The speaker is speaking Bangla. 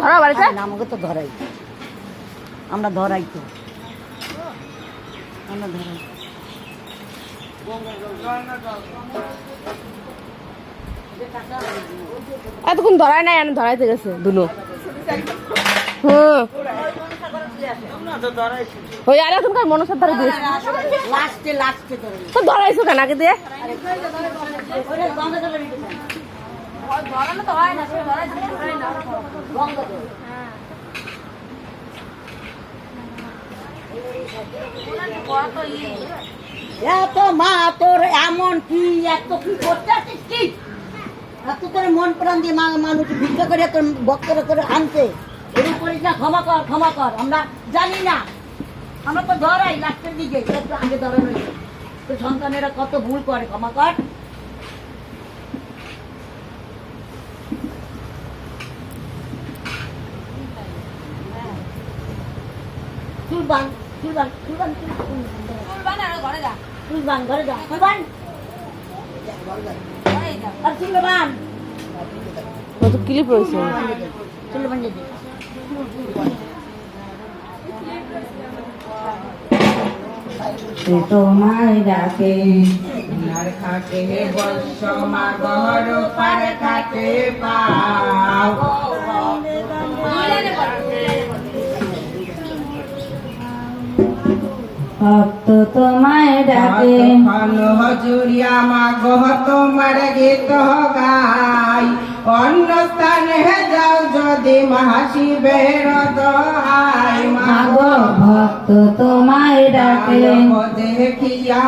ধরা বাড়িতে আমাকে তো ধরাই, আমরা ধরাই তো, আমরা ধরাই। এতক্ষণ ধরায় নাই, আমি ধরাইতে গেছে দুনো। ওই আর এখনকার মনসার ধরে দিয়েছে, তো ধরাইছো কেন আগে দিয়ে? এত মা তোর এমন কি, এত কি করতে আছিস কি? এত করে মন প্রাণ দিয়ে মানুষ ভিক্ষা করে তোর ভক্তরা করে আনতে, এরকম করিস না। ক্ষমা কর, ক্ষমা কর, আমরা জানি না, আমরা তো ধরাই লাস্টের দিকে, একটু আগে ধরানো। তোর সন্তানেরা কত ভুল করে, ক্ষমা কর। চুলবান চুলবান চুলবান চুলবান ঘরে যা, চুলবান ঘরে যা, চুলবান আর চুলবান কত ক্লিপ রয়েছে। চুলবান যদি তোমায় ডাকে খাটে বর্ষ মাগর পার খাটে পাও, ভক্ত তোমায় ডাকে হজুরিয়া মাগ তোমার গীত গাই, অন্য স্থানে যাও যদি মহাশিবের দোহাই। মাগ ভক্ত তোমায় ডাকে দেখিয়া